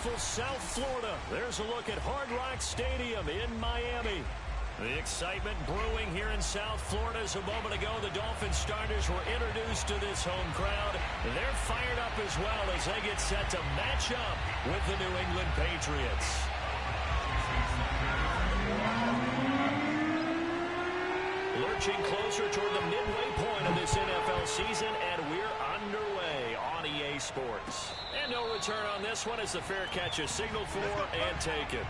beautiful South Florida. There's a look at Hard Rock Stadium in Miami. The excitement brewing here in South Florida. As a moment ago, the Dolphins starters were introduced to this home crowd. They're fired up as well as they get set to match up with the New England Patriots. Lurching closer toward the midway point of this NFL season, and we're underway on EA Sports. And no return on this one as the fair catch is signaled for and taken.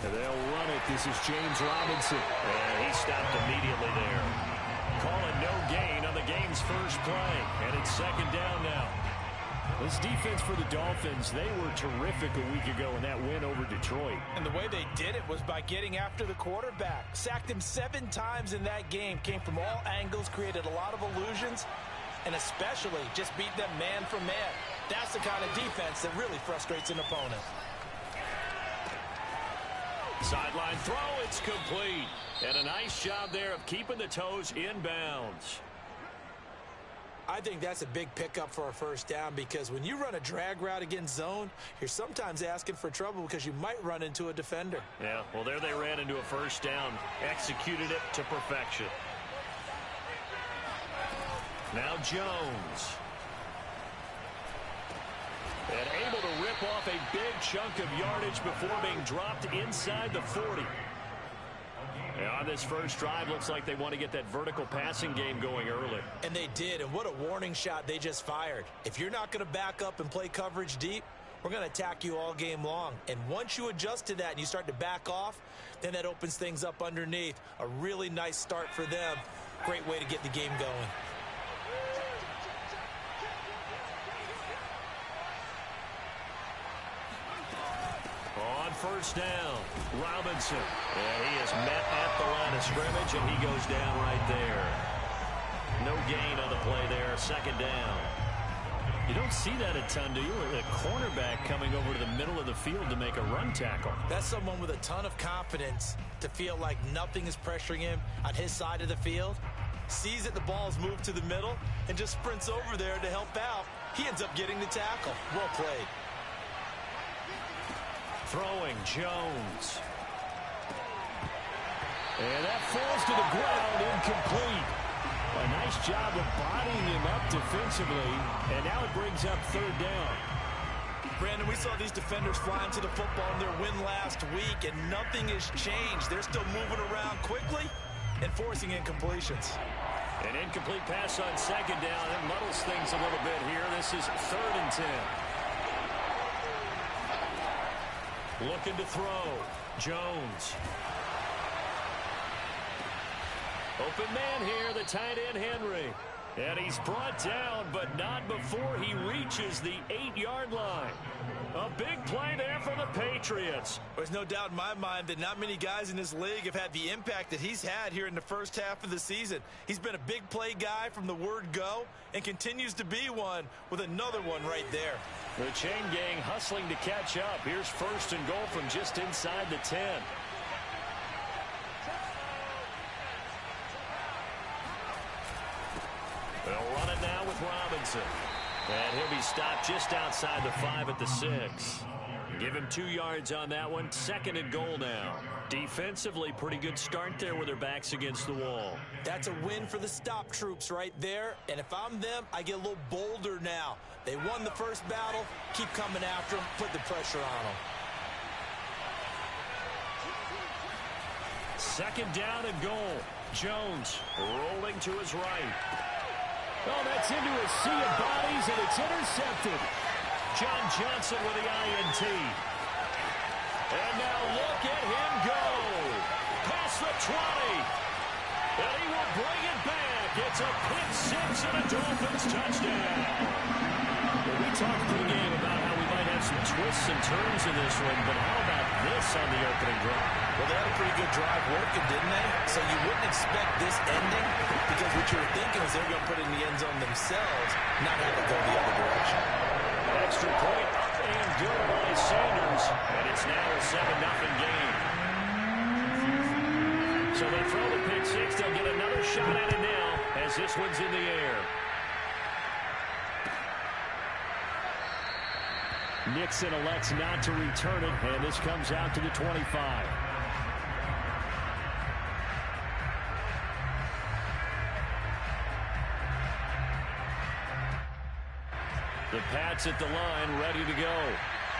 They'll run it. This is James Robinson. And he stopped immediately there. Calling no gain on the game's first play. And it's second down now. This defense for the Dolphins, they were terrific a week ago in that win over Detroit. And the way they did it was by getting after the quarterback. Sacked him 7 times in that game. Came from all angles, created a lot of illusions, and especially just beat them man for man. That's the kind of defense that really frustrates an opponent. Sideline throw, it's complete. And a nice job there of keeping the toes in bounds. I think that's a big pickup for a first down because when you run a drag route against zone, you're sometimes asking for trouble because you might run into a defender. Yeah, well, there they ran into a first down. Executed it to perfection. Now Jones. And able to rip off a big chunk of yardage before being dropped inside the 40. And on this first drive, looks like they want to get that vertical passing game going early. And they did, and what a warning shot they just fired. If you're not going to back up and play coverage deep, we're going to attack you all game long. And once you adjust to that and you start to back off, then that opens things up underneath. A really nice start for them. Great way to get the game going. On first down, Robinson. And he is met at the line of scrimmage, and he goes down right there. No gain on the play there, second down. You don't see that a ton, do you? A cornerback coming over to the middle of the field to make a run tackle. That's someone with a ton of confidence to feel like nothing is pressuring him on his side of the field. Sees that the ball's moved to the middle and just sprints over there to help out. He ends up getting the tackle. Well played. Throwing, Jones. And that falls to the ground, incomplete. A nice job of bodying him up defensively, and now it brings up third down. Brandon, we saw these defenders flying to the football in their win last week, and nothing has changed. They're still moving around quickly and forcing incompletions. An incomplete pass on second down. It muddles things a little bit here. This is 3rd and 10. Looking to throw. Jones. Open man here, the tight end Henry. And he's brought down, but not before he reaches the 8-yard line. A big play there for the Patriots. There's no doubt in my mind that not many guys in this league have had the impact that he's had here in the first half of the season. He's been a big play guy from the word go and continues to be one with another one right there. The chain gang hustling to catch up. Here's 1st and goal from just inside the 10. They'll run it now with Robinson. And he'll be stopped just outside the 5 at the 6. Give him 2 yards on that one. 2nd and goal now. Defensively, pretty good start there with their backs against the wall. That's a win for the stop troops right there. And if I'm them, I get a little bolder now. They won the first battle. Keep coming after them. Put the pressure on them. 2nd down and goal. Jones rolling to his right. Oh, that's into a sea of bodies, and it's intercepted. John Johnson with the INT. And now look at him go. Past the 20. And he will bring it back. It's a pick 6 and a Dolphins touchdown. Well, we talked pregame about how we might have some twists and turns in this one, but how about this on the opening drive. Well, they had a pretty good drive working, didn't they? So you wouldn't expect this ending because what you were thinking is they're going to put it in the end zone themselves, not have it go the other direction. Extra point up and good by Sanders. And it's now a 7-0 game. So they throw the pick six. They'll get another shot at it now as this one's in the air. Nixon elects not to return it, and this comes out to the 25. The Pats at the line, ready to go.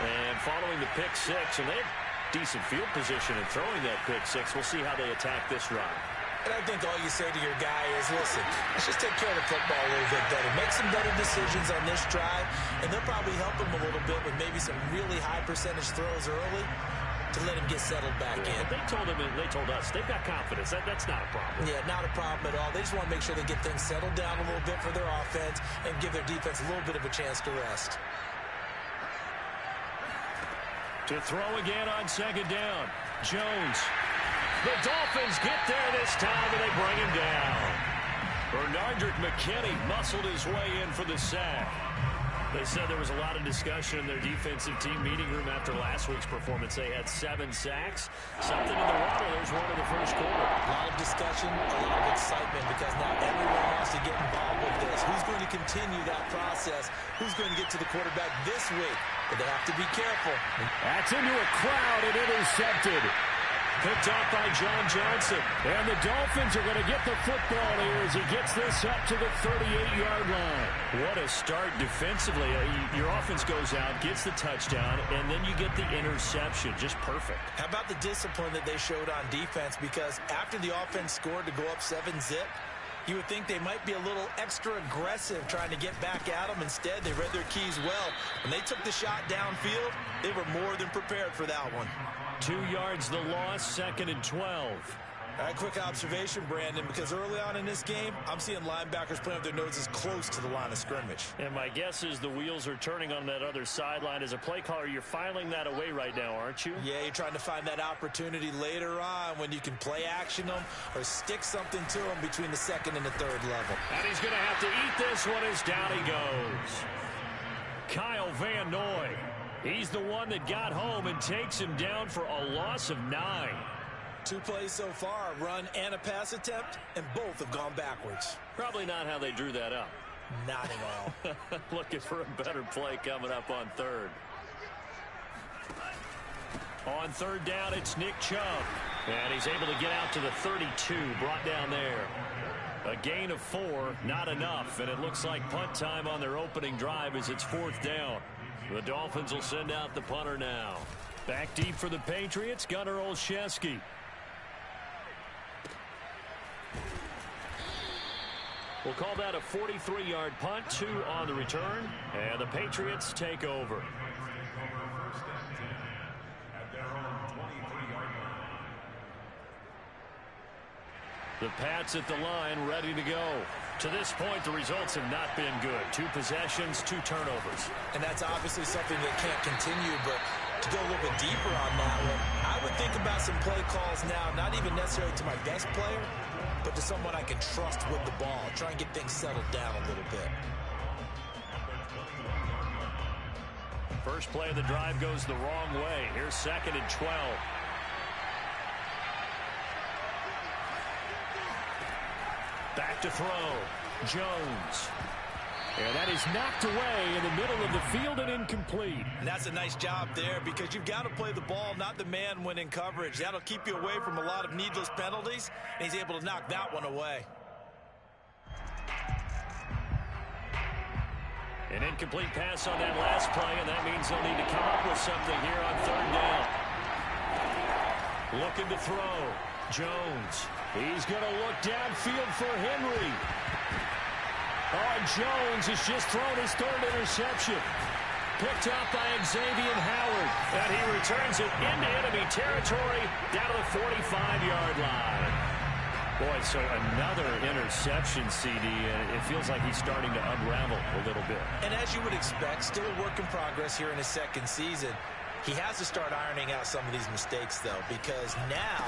And following the pick six, and they have decent field position in throwing that pick six. We'll see how they attack this drive. And I think all you say to your guy is, listen, let's just take care of the football a little bit better. Make some better decisions on this drive, and they'll probably help him a little bit with maybe some really high percentage throws early to let him get settled back in. They told us they've got confidence. That's not a problem. Yeah, not a problem at all. They just want to make sure they get things settled down a little bit for their offense and give their defense a little bit of a chance to rest. To throw again on second down. Jones. The Dolphins get there this time, and they bring him down. Bernardrick McKinney muscled his way in for the sack. They said there was a lot of discussion in their defensive team meeting room after last week's performance. They had 7 sacks. Something in the water. There's one in the first quarter. A lot of discussion, a lot of excitement, because now everyone wants to get involved with this. Who's going to continue that process? Who's going to get to the quarterback this week? But they have to be careful. That's into a crowd and intercepted. Picked off by John Johnson. And the Dolphins are going to get the football here as he gets this up to the 38-yard line. What a start defensively. Your offense goes out, gets the touchdown, and then you get the interception. Just perfect. How about the discipline that they showed on defense? Because after the offense scored to go up 7-zip, you would think they might be a little extra aggressive trying to get back at them. Instead, they read their keys well. When they took the shot downfield, they were more than prepared for that one. 2 yards the loss, 2nd and 12. All right, quick observation, Brandon, because early on in this game, I'm seeing linebackers playing with their noses close to the line of scrimmage. And my guess is the wheels are turning on that other sideline. As a play caller, you're filing that away right now, aren't you? Yeah, you're trying to find that opportunity later on when you can play action them or stick something to them between the 2nd and the 3rd level. And he's going to have to eat this one as down he goes. Kyle Van Noy. He's the one that got home and takes him down for a loss of 9. 2 plays so far, a run and a pass attempt, and both have gone backwards. Probably not how they drew that up. Not at all. Looking for a better play coming up on 3rd. On 3rd down, it's Nick Chubb. And he's able to get out to the 32, brought down there. A gain of 4, not enough. And it looks like punt time on their opening drive as it's 4th down. The Dolphins will send out the punter now. Back deep for the Patriots, Gunnar Olszewski. We'll call that a 43-yard punt, 2 on the return, and the Patriots take over. The Pats at the line, ready to go. To this point, the results have not been good. 2 possessions, 2 turnovers. And that's obviously something that can't continue, but to go a little bit deeper on that one, I would think about some play calls now, not even necessarily to my best player, but to someone I can trust with the ball. Try and get things settled down a little bit. First play of the drive goes the wrong way. Here's 2nd and 12. Back to throw. Jones. And that is knocked away in the middle of the field and incomplete. And that's a nice job there because you've got to play the ball, not the man when in coverage. That'll keep you away from a lot of needless penalties, and he's able to knock that one away. An incomplete pass on that last play, and that means they'll need to come up with something here on 3rd down. Looking to throw. Jones. He's going to look downfield for Henry. Oh, Jones has just thrown his 3rd interception. Picked up by Xavier Howard. And he returns it into enemy territory down to the 45-yard line. Boy, so another interception, CD, and it feels like he's starting to unravel a little bit. And as you would expect, still a work in progress here in his 2nd season. He has to start ironing out some of these mistakes, though, because now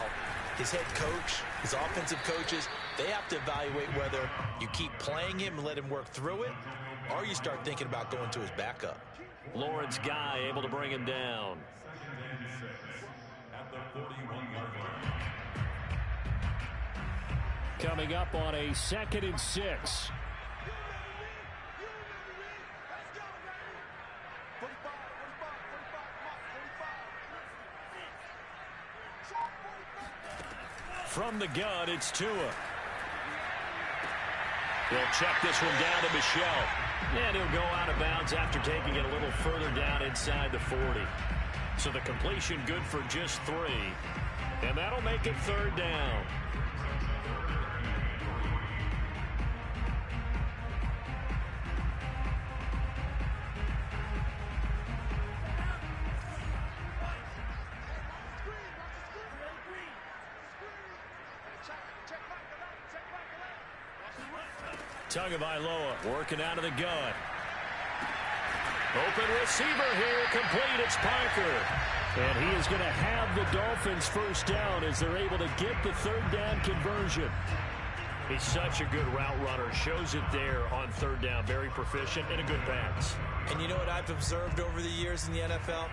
his head coach, his offensive coaches, they have to evaluate whether you keep playing him and let him work through it, or you start thinking about going to his backup. Lawrence Guy able to bring him down. Coming up on a 2nd and 6. From the gun, it's Tua. He'll check this one down to Michel. And he'll go out of bounds after taking it a little further down inside the 40. So the completion good for just 3. And that'll make it 3rd down. Tagovailoa working out of the gun. Open receiver here, complete. It's Parker. And he is going to have the Dolphins first down as they're able to get the 3rd down conversion. He's such a good route runner. Shows it there on 3rd down. Very proficient and a good pass. And you know what I've observed over the years in the NFL?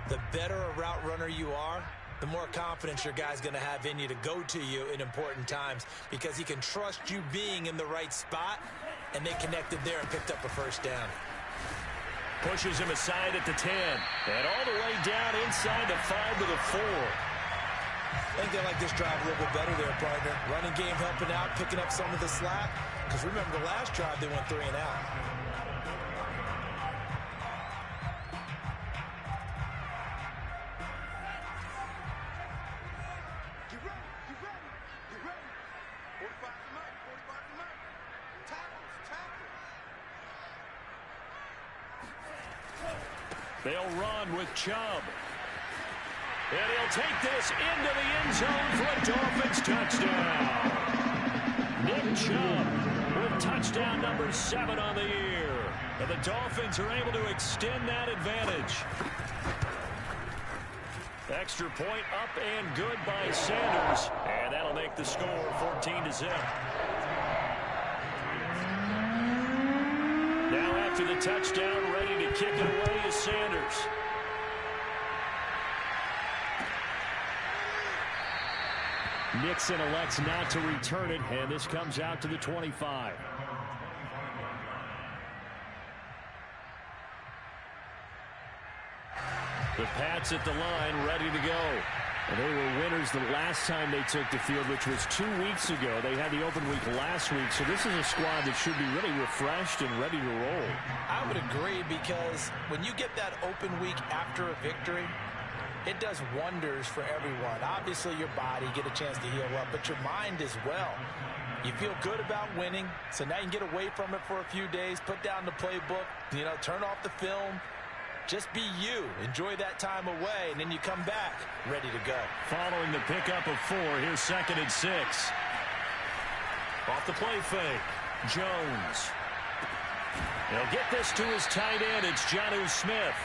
The better a route runner you are, the more confidence your guy's going to have in you to go to you in important times because he can trust you being in the right spot, and they connected there and picked up a first down. Pushes him aside at the 10, and all the way down inside the 5 to the 4. I think they like this drive a little bit better there, partner. Running game helping out, picking up some of the slack. Because remember the last drive, they went 3 and out. They'll run with Chubb. And he'll take this into the end zone for a Dolphins touchdown. Nick Chubb with touchdown number 7 on the year. And the Dolphins are able to extend that advantage. Extra point up and good by Sanders. And that'll make the score 14-0. Now after the touchdown, ready to kick it away is Sanders. Nixon elects not to return it, and this comes out to the 25. The Pats at the line, ready to go. And they were winners the last time they took the field, which was 2 weeks ago. They had the open week last week, so this is a squad that should be really refreshed and ready to roll. I would agree, because when you get that open week after a victory, it does wonders for everyone. Obviously, your body, get a chance to heal up, but your mind as well. You feel good about winning, so now you can get away from it for a few days, put down the playbook, turn off the film. Just be you. Enjoy that time away, and then you come back ready to go. Following the pickup of 4, here's 2nd and 6. Off the play fake, Jones. He'll get this to his tight end. It's Jonnu Smith.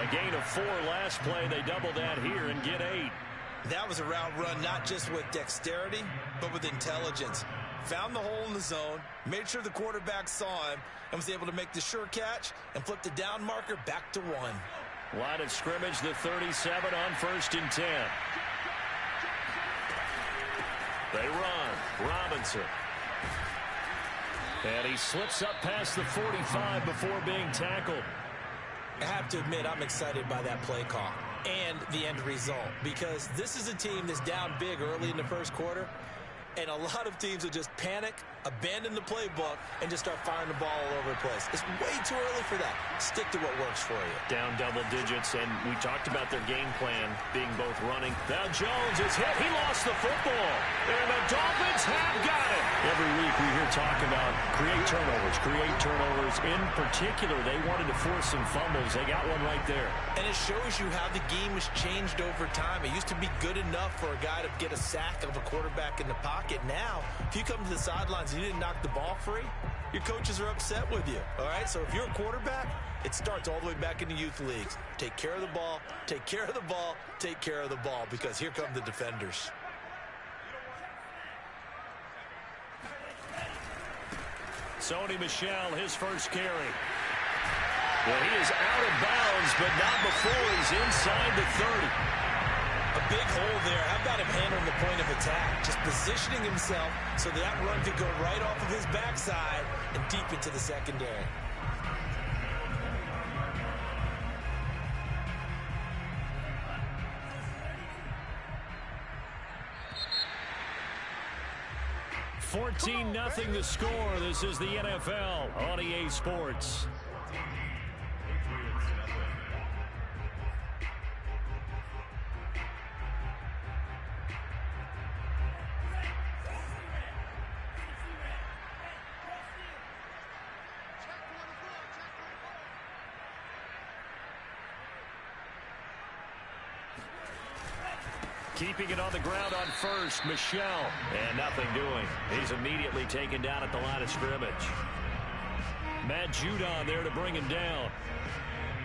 A gain of 4 last play. They double that here and get 8. That was a route run not just with dexterity, but with intelligence. Found the hole in the zone, made sure the quarterback saw him, and was able to make the sure catch and flip the down marker back to 1. Line of scrimmage, the 37 on 1st and 10. They run. Robinson. And he slips up past the 45 before being tackled. I have to admit, I'm excited by that play call and the end result, because this is a team that's down big early in the first quarter, and a lot of teams will just panic, abandon the playbook, and just start firing the ball all over the place. It's way too early for that. Stick to what works for you. Down double digits, and we talked about their game plan being both running. Now Jones is hit. He lost the football, and the Dolphins have got it. Every week we hear talk about create turnovers. In particular, they wanted to force some fumbles. They got one right there. And it shows you how the game has changed over time. It used to be good enough for a guy to get a sack of a quarterback in the pocket. pocket. Now, if you come to the sidelines and you didn't knock the ball free, your coaches are upset with you, all right? So if you're a quarterback, it starts all the way back in the youth leagues. Take care of the ball, take care of the ball, take care of the ball, because here come the defenders. Sony Michel, his first carry. Well, he is out of bounds, but not before he's inside the 30. A big hole there. How about him handling the point of attack? Just positioning himself so that run could go right off of his backside and deep into the secondary. $14-0 the score. This is the NFL on EA Sports. Keeping it on the ground on first, Michel. And nothing doing. He's immediately taken down at the line of scrimmage. Matt Judon there to bring him down.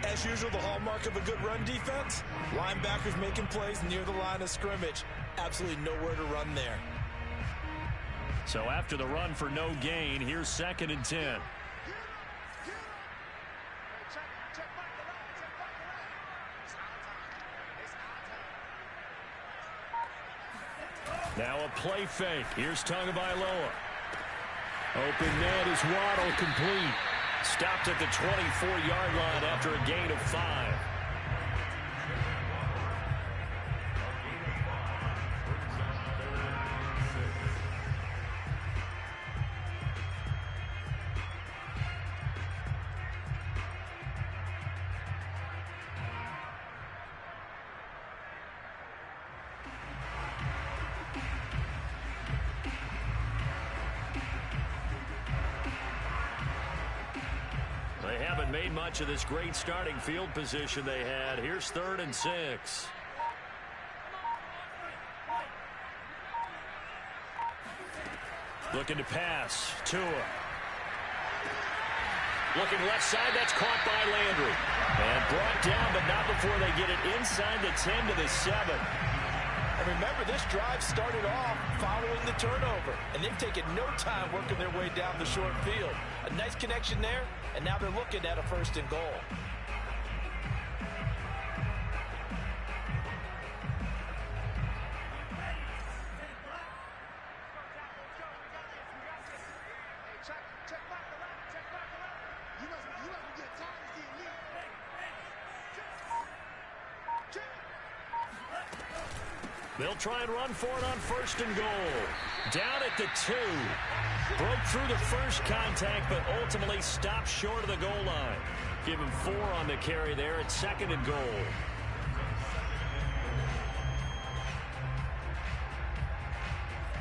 As usual, the hallmark of a good run defense, linebackers making plays near the line of scrimmage. Absolutely nowhere to run there. So after the run for no gain, here's 2nd and 10. Now a play fake. Here's Tagovailoa. Open net is Waddle, complete. Stopped at the 24-yard line after a gain of 5. They haven't made much of this great starting field position they had. Here's 3rd and 6. Looking to pass. Tua. Looking left side. That's caught by Landry. And brought down, but not before they get it inside the 10 to the 7. And remember, this drive started off following the turnover, and they've taken no time working their way down the short field. A nice connection there, and now they're looking at a 1st and goal. They'll try and run for it on 1st and goal. Down at the 2. Broke through the first contact, but ultimately stopped short of the goal line. Give him 4 on the carry there at 2nd and goal.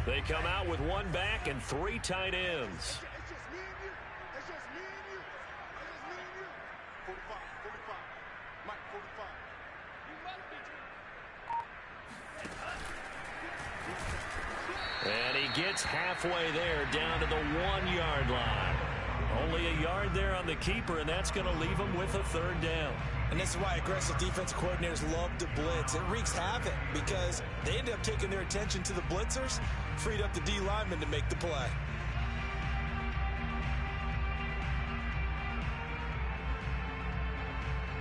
They come out with 1 back and 3 tight ends. And he gets halfway there, down to the 1-yard line. Only a yard there on the keeper, and that's going to leave him with a 3rd down. And this is why aggressive defensive coordinators love to blitz. It wreaks havoc because they end up taking their attention to the blitzers, freed up the D lineman to make the play.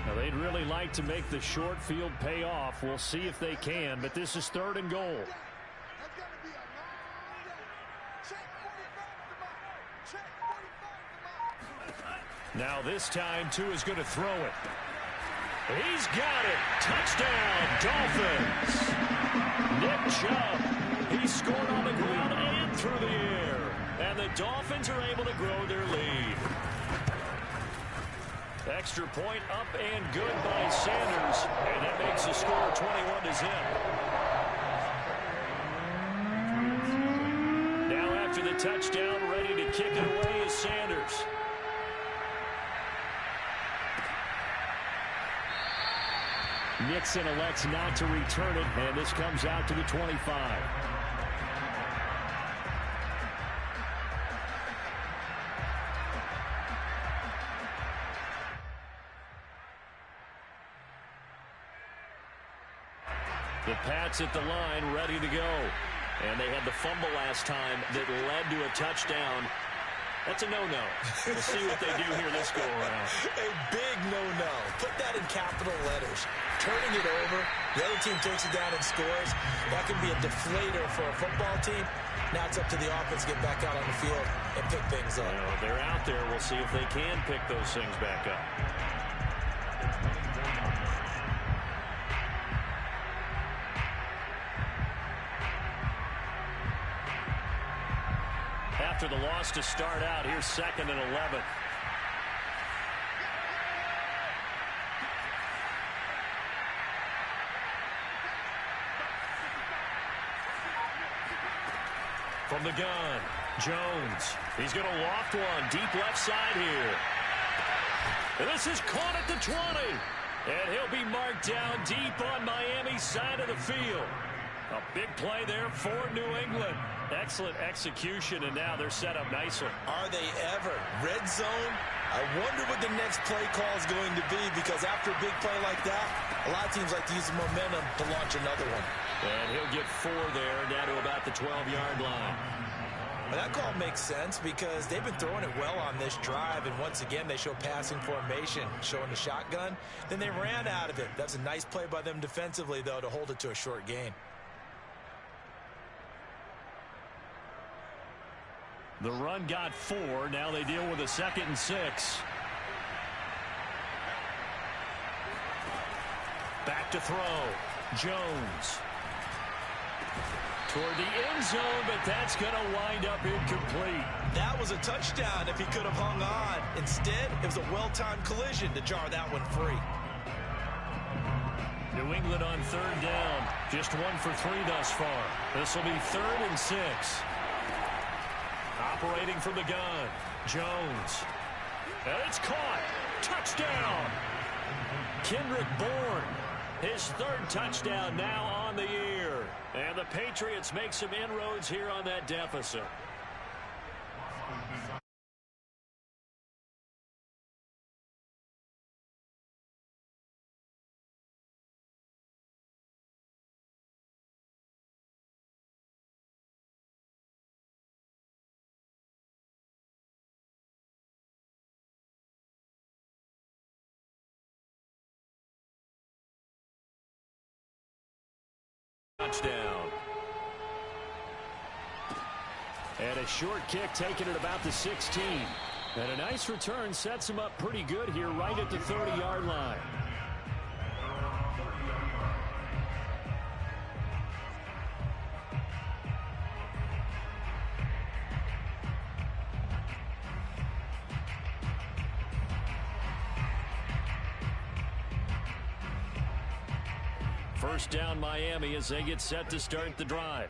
Now, they'd really like to make the short field pay off. We'll see if they can, but this is 3rd and goal. Now this time, Tua is going to throw it. He's got it. Touchdown, Dolphins. Nick Chubb. He scored on the ground and through the air. And the Dolphins are able to grow their lead. Extra point up and good by Sanders. And that makes the score 21-0. Now after the touchdown, ready to kick it away is Sanders. Nixon elects not to return it, and this comes out to the 25. The Pats at the line, ready to go. And they had the fumble last time that led to a touchdown. That's a no-no. We'll see what they do here this go-around. A big no-no. Put that in capital letters. Turning it over, the other team takes it down and scores. That can be a deflator for a football team. Now it's up to the offense to get back out on the field and pick things up. Well, they're out there. We'll see if they can pick those things back up. After the loss to start out, here's 2nd and 11. From the gun, Jones. He's going to loft one deep left side here. And this is caught at the 20. And he'll be marked down deep on Miami's side of the field. A big play there for New England. Excellent execution, and now they're set up nicely. Are they ever? Red zone? I wonder what the next play call is going to be, because after a big play like that, a lot of teams like to use the momentum to launch another one. And he'll get 4 there, down to about the 12-yard line. Well, that call makes sense because they've been throwing it well on this drive, and once again they show passing formation, showing the shotgun. Then they ran out of it. That's a nice play by them defensively, though, to hold it to a short gain. The run got 4. Now they deal with a 2nd and 6. Back to throw. Jones. Toward the end zone, but that's going to wind up incomplete. That was a touchdown if he could have hung on. Instead, it was a well-timed collision to jar that one free. New England on 3rd down. Just 1 for 3 thus far. This will be 3rd and 6. Operating from the gun, Jones. And it's caught. Touchdown. Kendrick Bourne. His 3rd touchdown now on the year. And the Patriots make some inroads here on that deficit. Touchdown. And a short kick taken at about the 16. And a nice return sets him up pretty good here right at the 30-yard line. First down Miami as they get set to start the drive.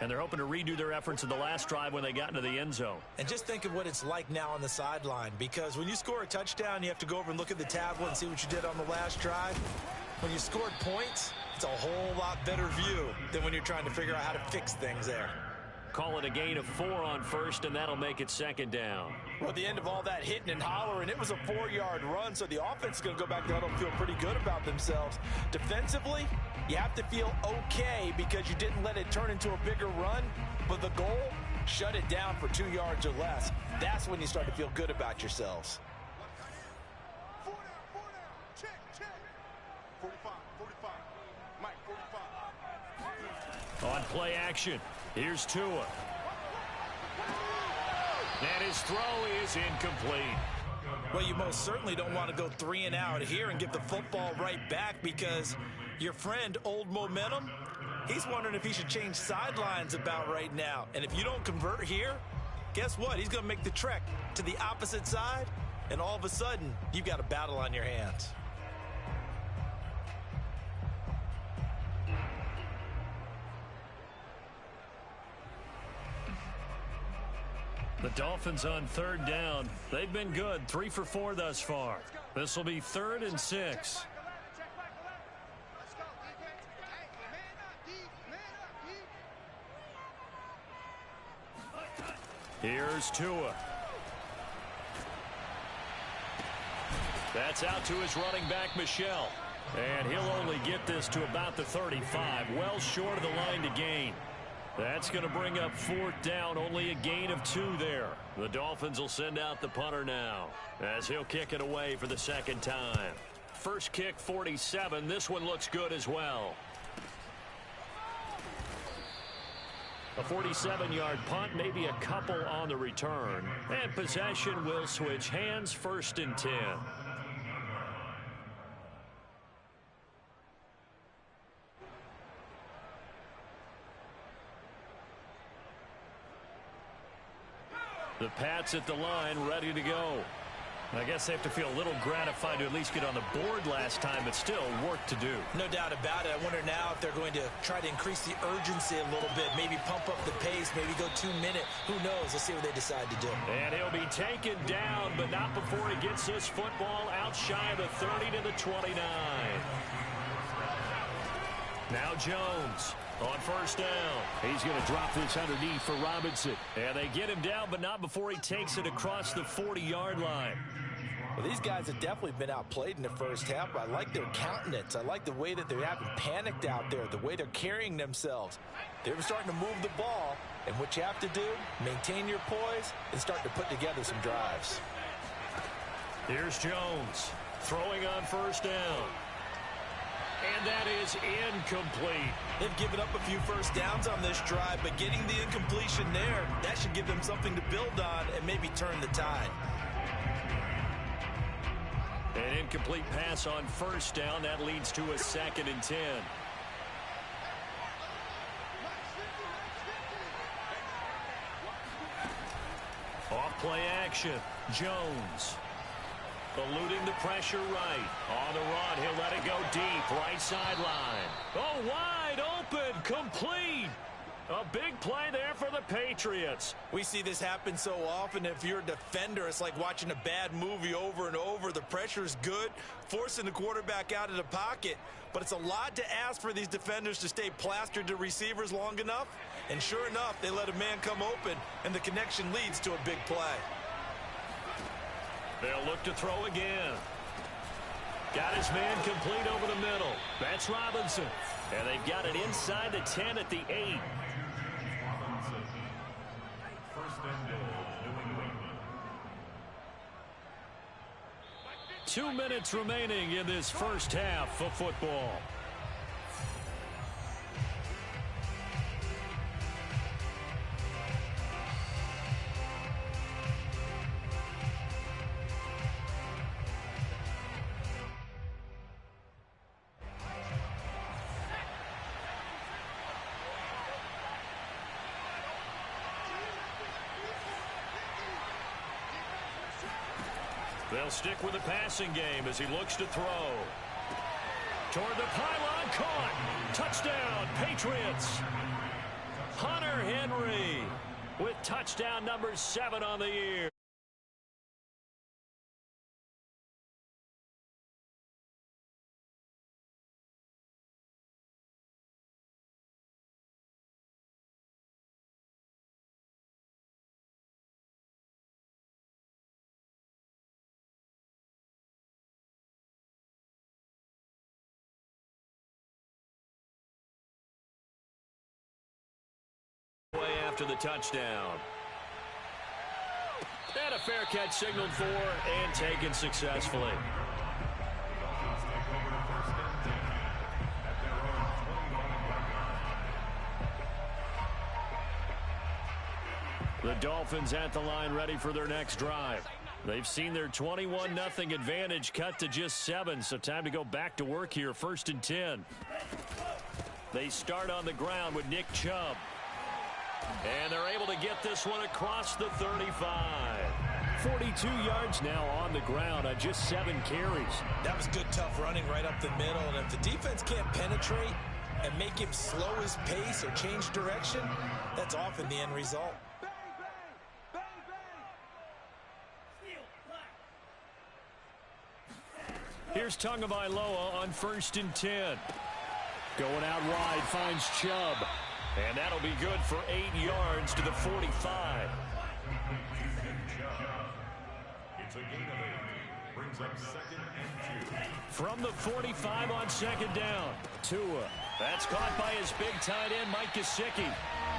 And they're hoping to redo their efforts in the last drive when they got into the end zone. And just think of what it's like now on the sideline, because when you score a touchdown, you have to go over and look at the tablet and see what you did on the last drive. When you scored points, it's a whole lot better view than when you're trying to figure out how to fix things there. Call it a gain of 4 on first, and that'll make it 2nd down. Well, at the end of all that hitting and hollering, it was a 4-yard run, so the offense is going to go back there and feel pretty good about themselves. Defensively, you have to feel okay because you didn't let it turn into a bigger run, but the goal, shut it down for 2 yards or less. That's when you start to feel good about yourselves. 4 down. Check. 45. Mike, 45. On play action, here's Tua. And his throw is incomplete. Well, you most certainly don't want to go 3 and out here and give the football right back, because your friend, Old Momentum, he's wondering if he should change sidelines about right now. And if you don't convert here, guess what? He's going to make the trek to the opposite side, and all of a sudden, you've got a battle on your hands. The Dolphins on 3rd down. They've been good, 3 for 4 thus far. This will be 3rd and 6. Here's Tua. That's out to his running back, Michel. And he'll only get this to about the 35, well short of the line to gain. That's going to bring up fourth down, only a gain of 2 there. The Dolphins will send out the punter now as he'll kick it away for the second time. First kick, 47. This one looks good as well. A 47-yard punt, maybe a couple on the return. And possession will switch hands, 1st and 10. The Pats at the line, ready to go. I guess they have to feel a little gratified to at least get on the board last time, but still work to do. No doubt about it. I wonder now if they're going to try to increase the urgency a little bit, maybe pump up the pace, maybe go 2-minute. Who knows? Let's see what they decide to do. And he'll be taken down, but not before he gets this football out shy of the 30 to the 29. Now Jones on first down. He's going to drop this underneath for Robinson. And they get him down, but not before he takes it across the 40-yard line. Well, these guys have definitely been outplayed in the first half, but I like their countenance. I like the way that they're having panicked out there, the way they're carrying themselves. They're starting to move the ball, and what you have to do, maintain your poise and start to put together some drives. Here's Jones throwing on first down. And that is incomplete. They've given up a few first downs on this drive, but getting the incompletion there, that should give them something to build on and maybe turn the tide. An incomplete pass on first down. That leads to a 2nd and 10. Off play action. Jones. Eluding the pressure right. On the run, he'll let it go deep. Right sideline. Oh, wide open. Complete. A big play there for the Patriots. We see this happen so often. If you're a defender, it's like watching a bad movie over and over. The pressure's good, forcing the quarterback out of the pocket. But it's a lot to ask for these defenders to stay plastered to receivers long enough. And sure enough, they let a man come open, and the connection leads to a big play. They'll look to throw again. Got his man complete over the middle. That's Robinson. And they've got it inside the 10 at the 8. 2 minutes remaining in this first half of football. They'll stick with the passing game as he looks to throw. Toward the pylon, caught. Touchdown, Patriots. Hunter Henry with touchdown number 7 on the year. After the touchdown. And a fair catch signaled for and taken successfully. The Dolphins at the line ready for their next drive. They've seen their 21-0 advantage cut to just 7, so time to go back to work here. 1st and 10. They start on the ground with Nick Chubb. And they're able to get this one across the 35. 42 yards now on the ground on just 7 carries. That was good, tough running right up the middle. And if the defense can't penetrate and make him slow his pace or change direction, that's often the end result. Here's Tagovailoa on 1st and 10. Going out wide, finds Chubb. And that'll be good for 8 yards to the 45. It's a gain of 8. brings up 2nd and 2. From the 45 on 2nd down. Tua. That's caught by his big tight end, Mike Gesicki.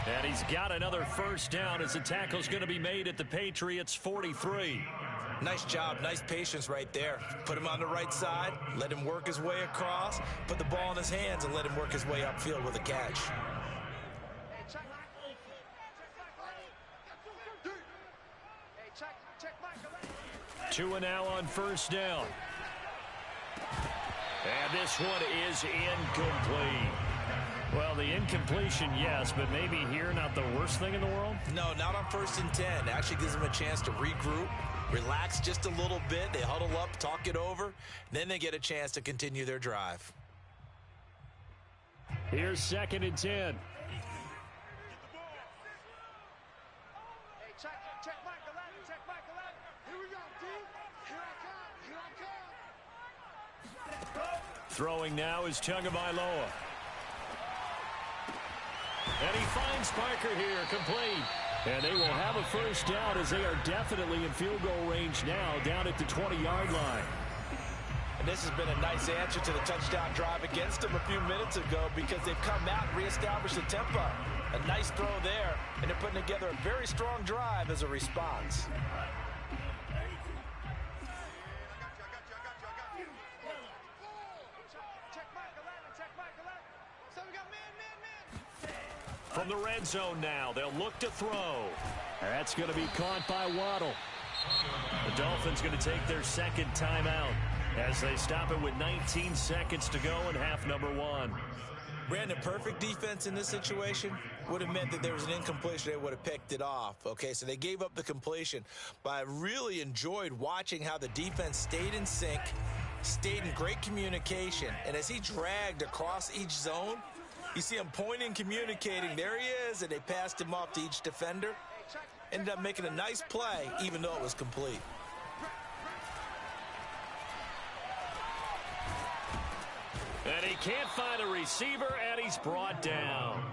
And he's got another first down as the tackle's going to be made at the Patriots' 43. Nice job, nice patience right there. Put him on the right side, let him work his way across, put the ball in his hands, and let him work his way upfield with a catch. Tua now on first down. And this one is incomplete. Well, the incompletion, yes, but maybe here not the worst thing in the world? No, not on 1st and 10. Actually gives them a chance to regroup, relax just a little bit. They huddle up, talk it over. Then they get a chance to continue their drive. Here's 2nd and 10. Hey, check Michael Allen, check Michael Allen. Here we go, D. Here I come, Throwing now is Tagovailoa. And he finds Parker here, complete. And they will have a first down as they are definitely in field goal range now, down at the 20-yard line. And this has been a nice answer to the touchdown drive against them a few minutes ago because they've come out and reestablished the tempo. A nice throw there, and they're putting together a very strong drive as a response. From the red zone now, they'll look to throw. That's going to be caught by Waddle. The Dolphins going to take their 2nd timeout as they stop it with 19 seconds to go in half number 1. Brandon, perfect defense in this situation would have meant that there was an incompletion. They would have picked it off. Okay, so they gave up the completion. But I really enjoyed watching how the defense stayed in sync, stayed in great communication. And as he dragged across each zone, you see him pointing, communicating. There he is, and they passed him off to each defender. Ended up making a nice play, even though it was complete. And he can't find a receiver, and he's brought down.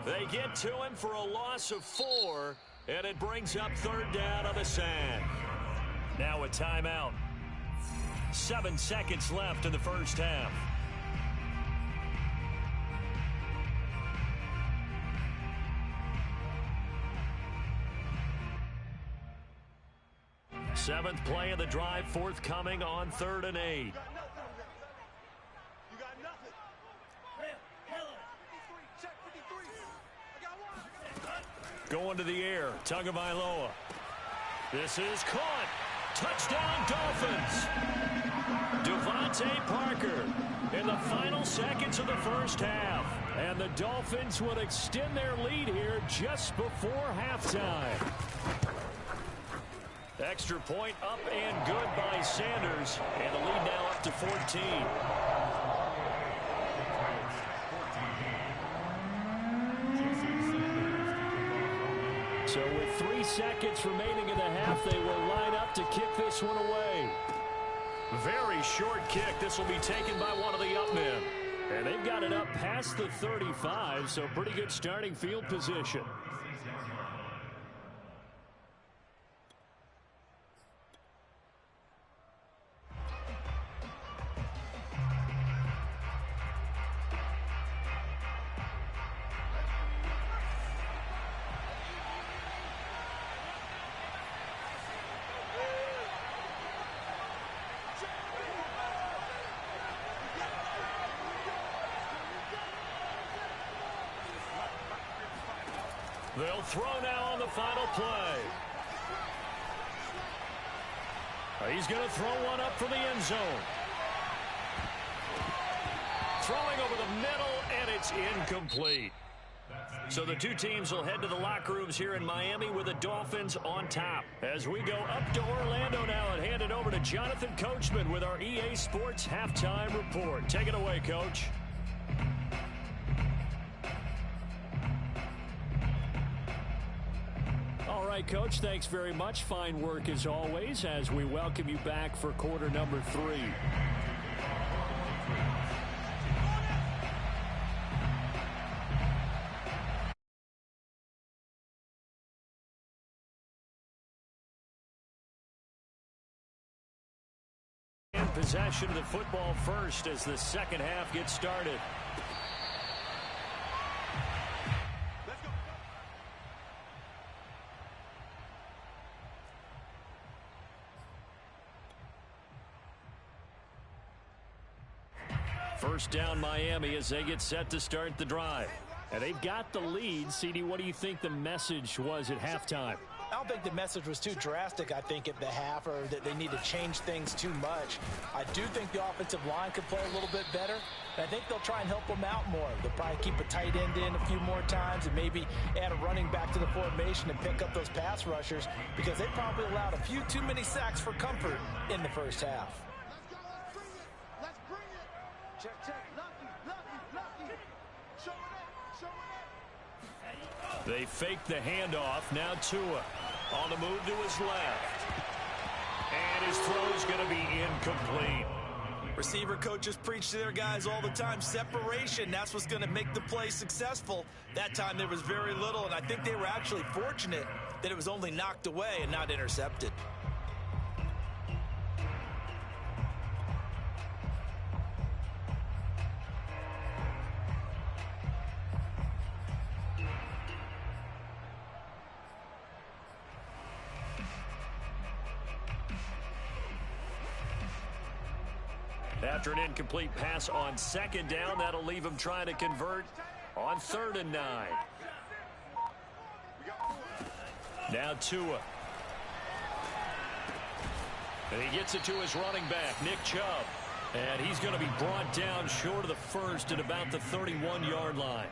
They get to him for a loss of 4, and it brings up 3rd down on the sand. Now a timeout. 7 seconds left in the first half. Seventh play of the drive forthcoming on 3rd and 8. You got nothing. Check 53. I got one. Going to the air, Tagovailoa. This is caught. Touchdown, Dolphins. Devontae Parker in the final seconds of the first half. And the Dolphins will extend their lead here just before halftime. Extra point up and good by Sanders. And the lead now up to 14. So with 3 seconds remaining in the half, they will line up to kick this one away. Very short kick. This will be taken by one of the up men. And they've got it up past the 35, so pretty good starting field position. They'll throw now on the final play. He's going to throw one up for the end zone. Throwing over the middle, and it's incomplete. So the two teams will head to the locker rooms here in Miami with the Dolphins on top. As we go up to Orlando now and hand it over to Jonathan Coachman with our EA Sports Halftime Report. Take it away, Coach. All right, Coach, thanks very much. Fine work as always as we welcome you back for quarter number 3. possession of the football first as the second half gets started. Let's go. First down Miami as they get set to start the drive. And they've got the lead. CD, what do you think the message was at halftime? I don't think the message was too drastic, I think, at the half, or that they need to change things too much. I do think the offensive line could play a little bit better. And I think they'll try and help them out more. They'll probably keep a tight end in a few more times and maybe add a running back to the formation and pick up those pass rushers because they probably allowed a few too many sacks for comfort in the first half. Let's go. Let's bring it. Let's bring it. Check, check. Lucky. Show it up. Show it up. They fake the handoff. Now Tua on the move to his left. And his throw's going to be incomplete. Receiver coaches preach to their guys all the time. Separation, that's what's going to make the play successful. That time there was very little, and I think they were actually fortunate that it was only knocked away and not intercepted. After an incomplete pass on second down, that'll leave him trying to convert on 3rd and 9. Now Tua. And he gets it to his running back, Nick Chubb. And he's going to be brought down short of the first at about the 31-yard line.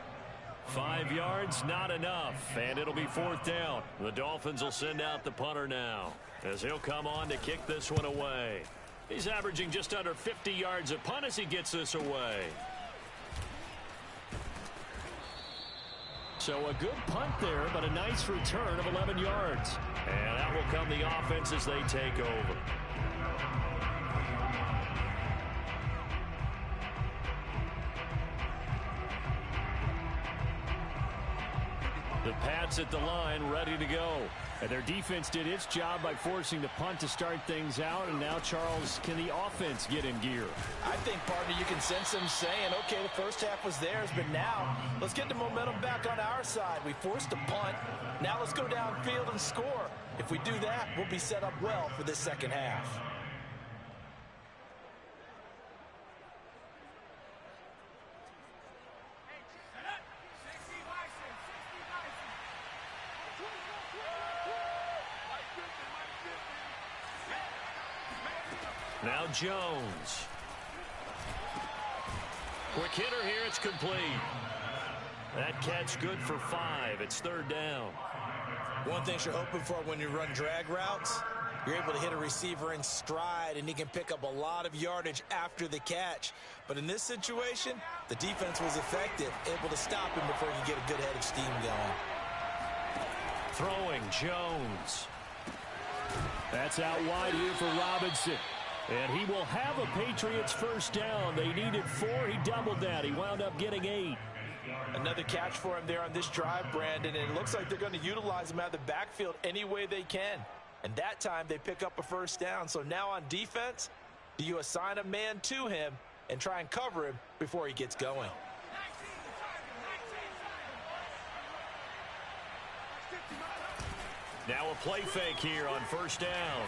5 yards, not enough, and it'll be 4th down. The Dolphins will send out the punter now as he'll come on to kick this one away. He's averaging just under 50 yards a punt as he gets this away. So a good punt there, but a nice return of 11 yards. And that will come the offense as they take over. The Pats at the line, ready to go. And their defense did its job by forcing the punt to start things out. And now, Charles, can the offense get in gear? I think, partner, you can sense them saying, okay, the first half was theirs, but now let's get the momentum back on our side. We forced a punt. Now let's go downfield and score. If we do that, we'll be set up well for this second half. Now Jones. Quick hitter here, it's complete. That catch good for 5. It's 3rd down. One thing you're hoping for when you run drag routes, you're able to hit a receiver in stride, and he can pick up a lot of yardage after the catch. But in this situation, the defense was effective, able to stop him before he could get a good head of steam going. Throwing, Jones. That's out wide here for Robinson. And he will have a Patriots first down. They needed 4. He doubled that. He wound up getting 8. Another catch for him there on this drive, Brandon, and it looks like they're going to utilize him out of the backfield any way they can. And that time they pick up a first down. So now on defense, do you assign a man to him and try and cover him before he gets going? Now a play fake here on first down.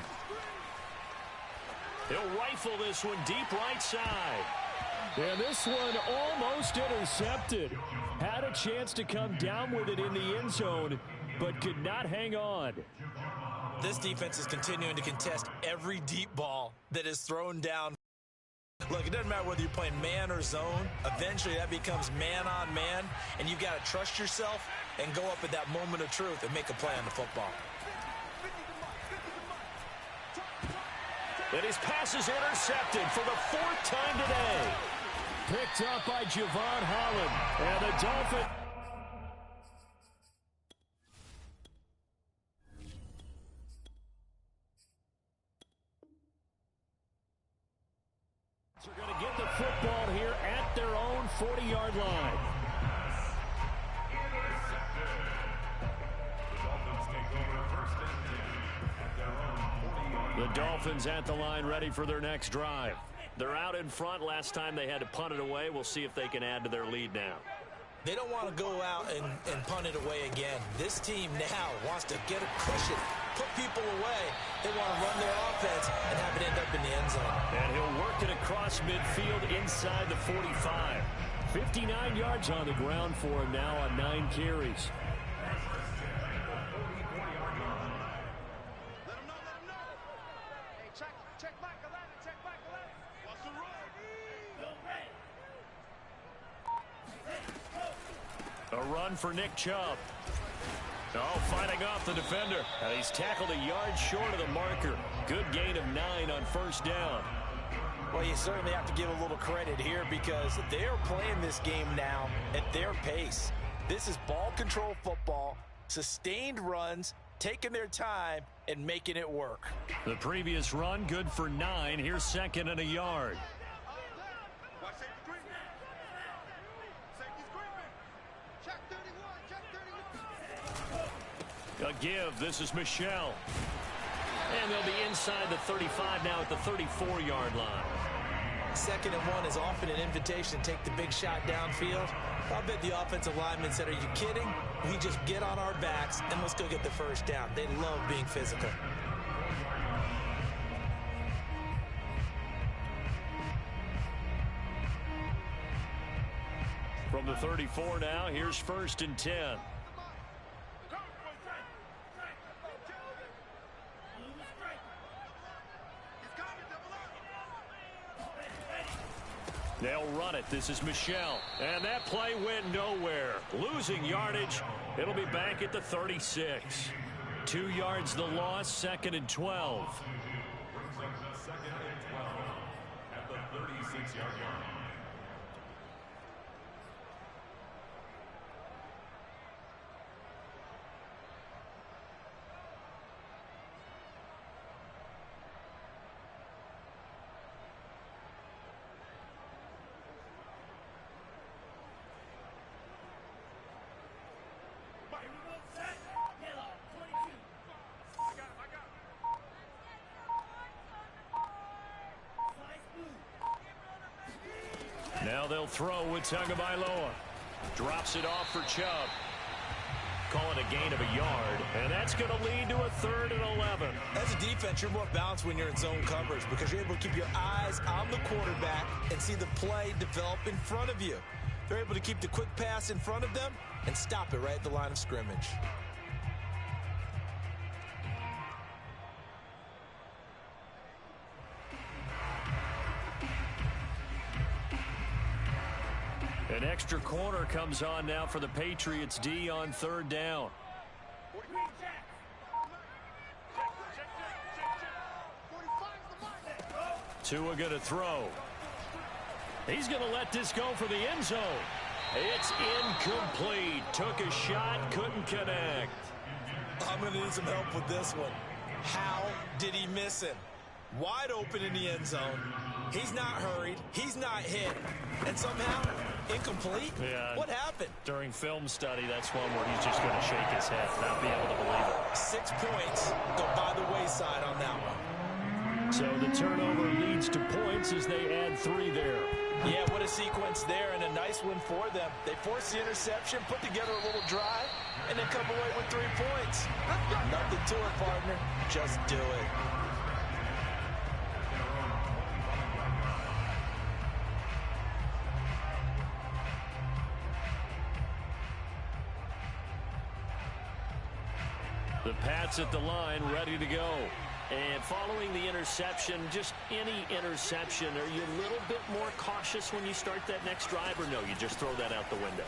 He'll rifle this one deep right side. And this one almost intercepted. Had a chance to come down with it in the end zone, but could not hang on. This defense is continuing to contest every deep ball that is thrown down. Look, it doesn't matter whether you're playing man or zone. Eventually that becomes man on man, and you've got to trust yourself and go up at that moment of truth and make a play on the football. And his pass is intercepted for the 4th time today. Picked up by Javon Holland. And the Dolphins. Are going to get the football here at their own 40-yard line. The Dolphins at the line ready for their next drive. They're out in front. Last time they had to punt it away. We'll see if they can add to their lead now. They don't want to go out and punt it away again. This team now wants to get a cushion, put people away. They want to run their offense and have it end up in the end zone. And he'll work it across midfield inside the 45. 59 yards on the ground for him now on 9 carries. A run for Nick Chubb. Oh, fighting off the defender. And he's tackled a yard short of the marker. Good gain of 9 on first down. Well, you certainly have to give a little credit here because they're playing this game now at their pace. This is ball control football, sustained runs, taking their time, and making it work. The previous run, good for 9. Here's second and a yard. A give. This is Michelle. And they'll be inside the 35 now at the 34-yard line. Second and 1 is often an invitation to take the big shot downfield. I'll bet the offensive lineman said, are you kidding? We just get on our backs and let's go get the first down. They love being physical. From the 34 now, here's first and 10. They'll run it. This is Michelle. And that play went nowhere. Losing yardage. It'll be back at the 36. 2 yards the loss, second and 12. Second and 12 at the 36-yard line. Now they'll throw with Tagovailoa. Drops it off for Chubb. Call it a gain of a yard, and that's going to lead to a 3rd and 11. As a defense, you're more balanced when you're in zone coverage because you're able to keep your eyes on the quarterback and see the play develop in front of you. They're able to keep the quick pass in front of them and stop it right at the line of scrimmage. An extra corner comes on now for the Patriots D on 3rd down. Tua going to throw. He's going to let this go for the end zone. It's incomplete. Took a shot, couldn't connect. I'm going to need some help with this one. How did he miss him? Wide open in the end zone. He's not hurried. He's not hit. And somehow, incomplete? Yeah. What happened? During film study, that's one where he's just going to shake his head, not be able to believe it. 6 points go by the wayside on that one. So the turnover leads to points as they add 3 there. Yeah, what a sequence there, and a nice win for them. They forced the interception, put together a little drive, and then come away with 3 points. Nothing to it, partner. Just do it. The Pats at the line, ready to go. And following the interception, just any interception, are you a little bit more cautious when you start that next drive, or no, you just throw that out the window?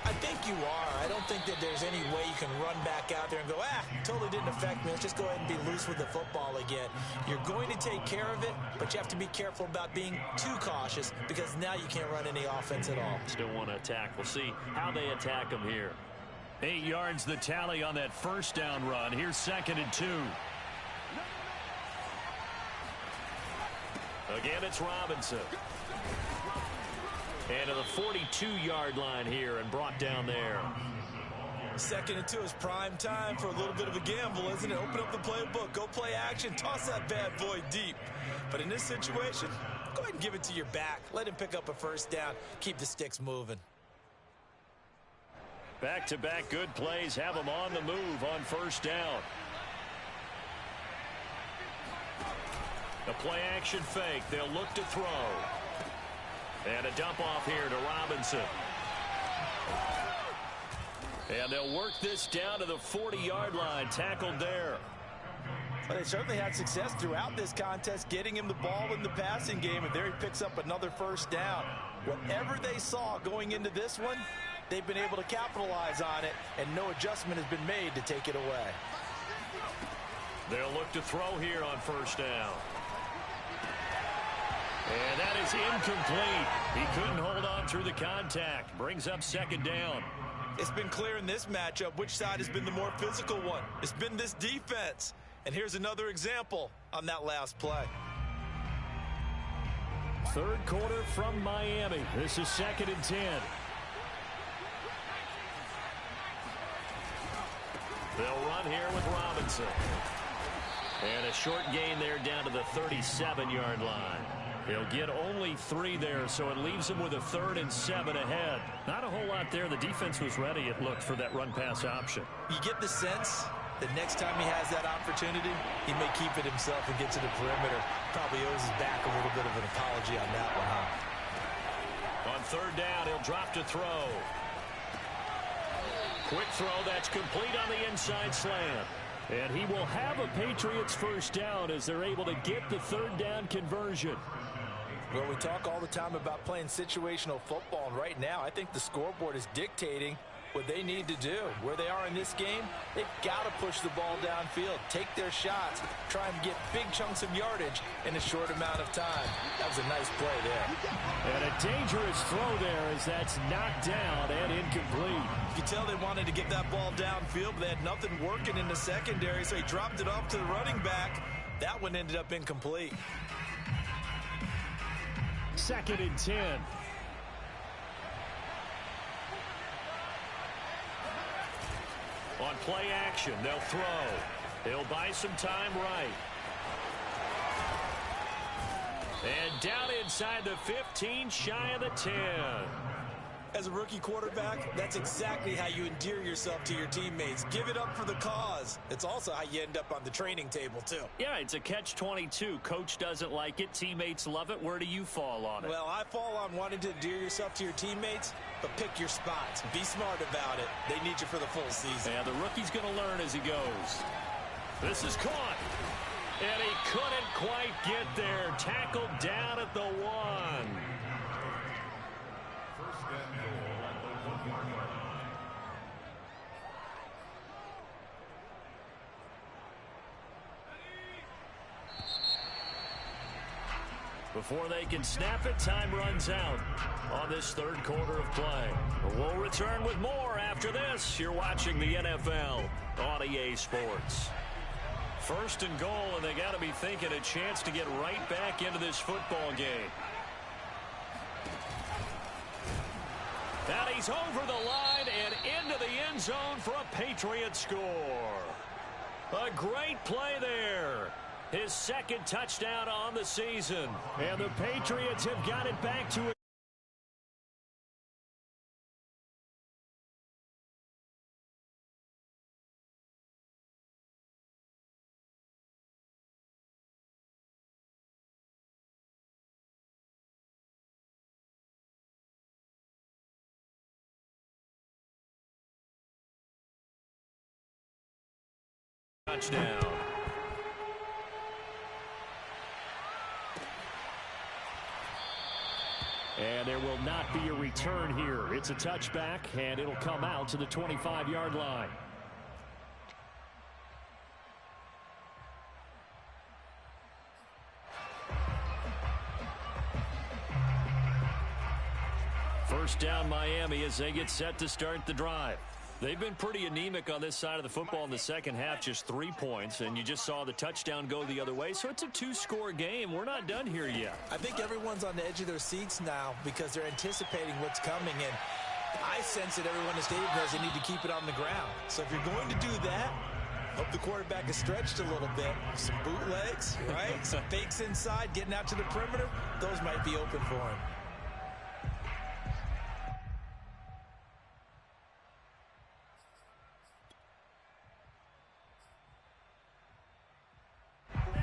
I think you are. I don't think that there's any way you can run back out there and go, totally didn't affect me. Let's just go ahead and be loose with the football again. You're going to take care of it, but you have to be careful about being too cautious because now you can't run any offense at all. Still want to attack. We'll see how they attack them here. 8 yards the tally on that first down run. Here's 2nd and 2. Again, it's Robinson. And to the 42-yard line here and brought down there. Second and 2 is prime time for a little bit of a gamble, isn't it? Open up the playbook, go play action, toss that bad boy deep. But in this situation, go ahead and give it to your back. Let him pick up a first down. Keep the sticks moving. Back-to-back good plays have them on the move on first down. The play action fake. They'll look to throw. And a dump off here to Robinson. And they'll work this down to the 40-yard line. Tackled there. But they certainly had success throughout this contest, getting him the ball in the passing game, and there he picks up another first down. Whatever they saw going into this one, they've been able to capitalize on it, and no adjustment has been made to take it away. They'll look to throw here on first down. And that is incomplete. He couldn't hold on through the contact. Brings up second down. It's been clear in this matchup which side has been the more physical one. It's been this defense. And here's another example on that last play. Third quarter from Miami. This is 2nd and 10. They'll run here with Robinson. And a short gain there down to the 37-yard line. He'll get only 3 there, so it leaves him with a 3rd and 7 ahead. Not a whole lot there. The defense was ready, it looked, for that run-pass option. You get the sense that next time he has that opportunity, he may keep it himself and get to the perimeter. Probably owes his back a little bit of an apology on that one, huh? On third down, he'll drop to throw. Quick throw that's complete on the inside slant. And he will have a Patriots first down as they're able to get the third down conversion. Well, we talk all the time about playing situational football, and right now I think the scoreboard is dictating what they need to do. Where they are in this game, they've got to push the ball downfield, take their shots, try and get big chunks of yardage in a short amount of time. That was a nice play there. And a dangerous throw there as that's knocked down and incomplete. You can tell they wanted to get that ball downfield, but they had nothing working in the secondary, so he dropped it off to the running back. That one ended up incomplete. 2nd and 10. On play action, they'll throw. He'll buy some time right. And down inside the 15, shy of the 10. As a rookie quarterback, that's exactly how you endear yourself to your teammates. Give it up for the cause. It's also how you end up on the training table, too. Yeah, it's a catch-22. Coach doesn't like it. Teammates love it. Where do you fall on it? Well, I fall on wanting to endear yourself to your teammates, but pick your spots. Be smart about it. They need you for the full season. Yeah, the rookie's going to learn as he goes. This is caught. And he couldn't quite get there. Tackled down at the 1. Before they can snap it, time runs out on this third quarter of play. We'll return with more after this. You're watching the NFL on EA Sports. 1st and goal, and they got to be thinking a chance to get right back into this football game. And he's over the line and into the end zone for a Patriot score. A great play there. His 2nd touchdown on the season. And the Patriots have got it back to it. Touchdown. And there will not be a return here. It's a touchback, and it'll come out to the 25-yard line. First down, Miami, as they get set to start the drive. They've been pretty anemic on this side of the football in the second half, just 3 points, and you just saw the touchdown go the other way, so it's a 2-score game. We're not done here yet. I think everyone's on the edge of their seats now because they're anticipating what's coming, and I sense that everyone in the stadium knows they need to keep it on the ground. So if you're going to do that, hope the quarterback is stretched a little bit. Some bootlegs, right? Some fakes inside, getting out to the perimeter. Those might be open for him.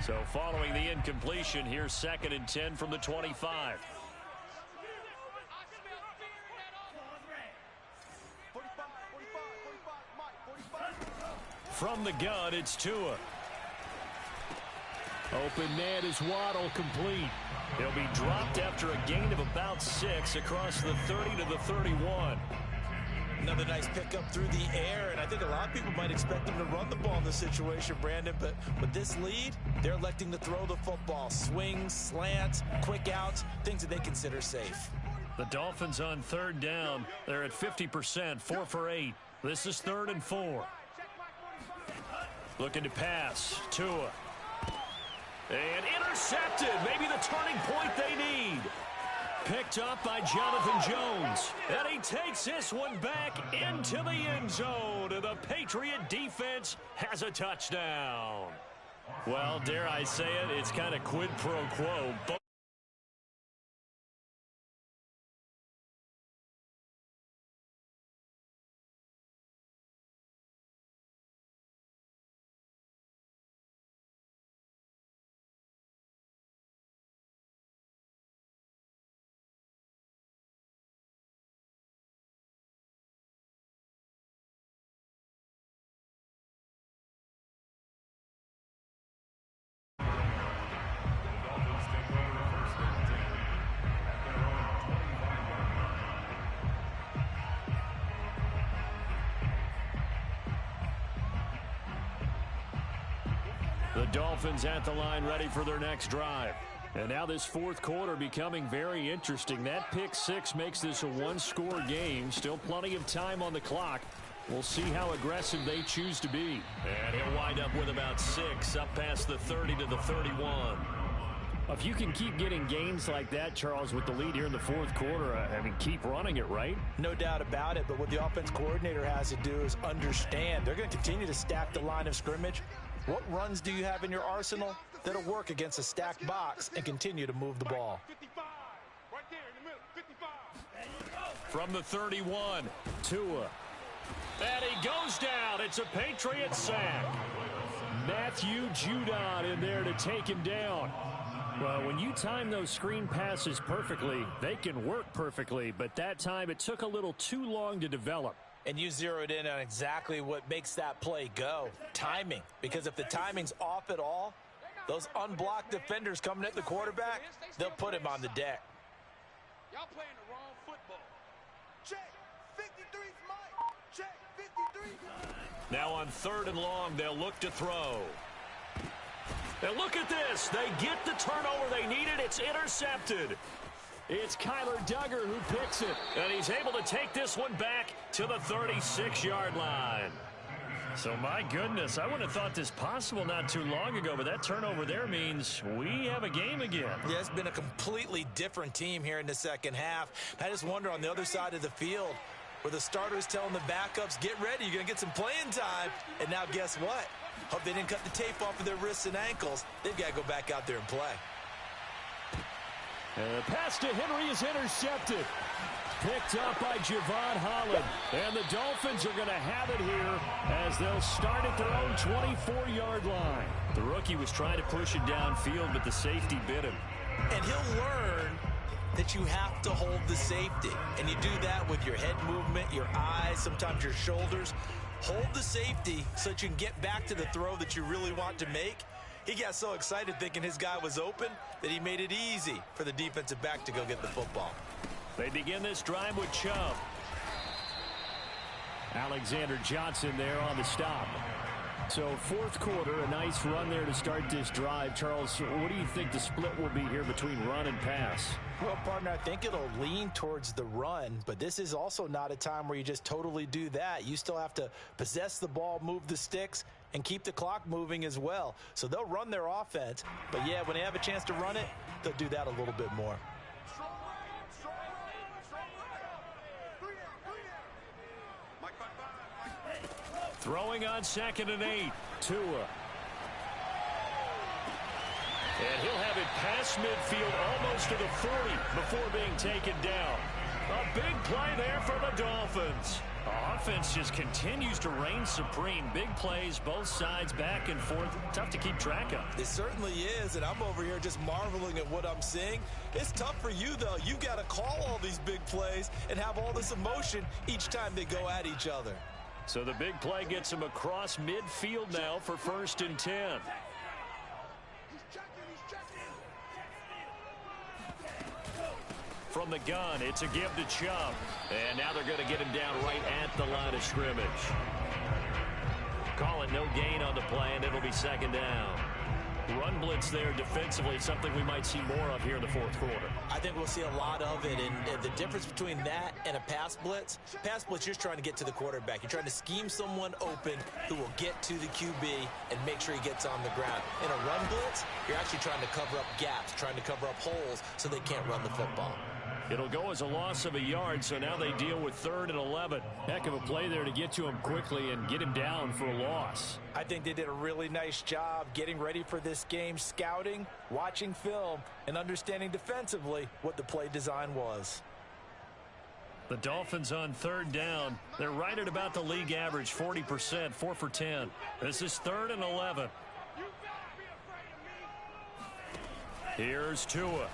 So following the incompletion, here's 2nd and 10 from the 25. 45, 45, Mike, 45. From the gun, it's Tua. Open man is Waddle, complete. He'll be dropped after a gain of about 6 across the 30 to the 31. Another nice pickup through the air, and I think a lot of people might expect them to run the ball in this situation, Brandon, but with this lead, they're electing to throw the football. Swings, slants, quick outs, things that they consider safe. The Dolphins on 3rd down. They're at 50%, 4 for 8. This is 3rd and 4. Looking to pass. Tua. And intercepted. Maybe the turning point they need. Picked up by Jonathan Jones. And he takes this one back into the end zone. And the Patriot defense has a touchdown. Well, dare I say it, it's kind of quid pro quo. The Dolphins at the line ready for their next drive. And now this 4th quarter becoming very interesting. That pick 6 makes this a 1-score game. Still plenty of time on the clock. We'll see how aggressive they choose to be. And he'll wind up with about 6 up past the 30 to the 31. If you can keep getting gains like that, Charles, with the lead here in the 4th quarter, I mean, keep running it, right? No doubt about it, but what the offense coordinator has to do is understand. They're going to continue to stack the line of scrimmage. What runs do you have in your arsenal that'll work against a stacked box and continue to move the ball? 55, right there in the middle, 55. From the 31, Tua. And he goes down. It's a Patriot sack. Matthew Judon in there to take him down. Well, when you time those screen passes perfectly, they can work perfectly, but that time it took a little too long to develop. And you zeroed in on exactly what makes that play go. Timing. Because if the timing's off at all, those unblocked defenders coming at the quarterback, they'll put him on the deck. Y'all playing the wrong football. Check. 53's Mike. Check. 53. Now on 3rd and long, they'll look to throw. And look at this. They get the turnover they needed. It's intercepted. It's Kyler Duggar who picks it. And he's able to take this one back to the 36-yard line. So, my goodness, I wouldn't have thought this possible not too long ago, but that turnover there means we have a game again. Yeah, it's been a completely different team here in the second half. I just wonder on the other side of the field where the starters telling the backups, get ready, you're going to get some playing time. And now guess what? Hope they didn't cut the tape off of their wrists and ankles. They've got to go back out there and play. And the pass to Henry is intercepted. Picked up by Javon Holland. And the Dolphins are going to have it here as they'll start at their own 24-yard line. The rookie was trying to push it downfield, but the safety bit him. And he'll learn that you have to hold the safety. And you do that with your head movement, your eyes, sometimes your shoulders. Hold the safety so that you can get back to the throw that you really want to make. He got so excited thinking his guy was open that he made it easy for the defensive back to go get the football. They begin this drive with Chubb. Alexander Johnson there on the stop. So 4th quarter, a nice run there to start this drive. Charles, what do you think the split will be here between run and pass? Well, partner, I think it'll lean towards the run, but this is also not a time where you just totally do that. You still have to possess the ball, move the sticks, and keep the clock moving as well. So they'll run their offense, but yeah, when they have a chance to run it, they'll do that a little bit more. Throwing on 2nd and 8. Tua. And he'll have it past midfield almost to the 40 before being taken down. A big play there for the Dolphins. The offense just continues to reign supreme. Big plays, both sides, back and forth. Tough to keep track of. It certainly is, and I'm over here just marveling at what I'm seeing. It's tough for you, though. You've got to call all these big plays and have all this emotion each time they go at each other. So the big play gets him across midfield now for 1st and 10. From the gun, it's a give to Chubb. And now they're going to get him down right at the line of scrimmage. Call it no gain on the play, and it'll be 2nd down. Run blitz there defensively, something we might see more of here in the 4th quarter. I think we'll see a lot of it, and the difference between that and a pass blitz, you're just trying to get to the quarterback. You're trying to scheme someone open who will get to the QB and make sure he gets on the ground. In a run blitz, you're actually trying to cover up gaps, trying to cover up holes so they can't run the football. It'll go as a loss of a yard, so now they deal with 3rd and 11. Heck of a play there to get to him quickly and get him down for a loss. I think they did a really nice job getting ready for this game, scouting, watching film, and understanding defensively what the play design was. The Dolphins on 3rd down. They're right at about the league average, 40%, 4 for 10. This is 3rd and 11. Here's Tua.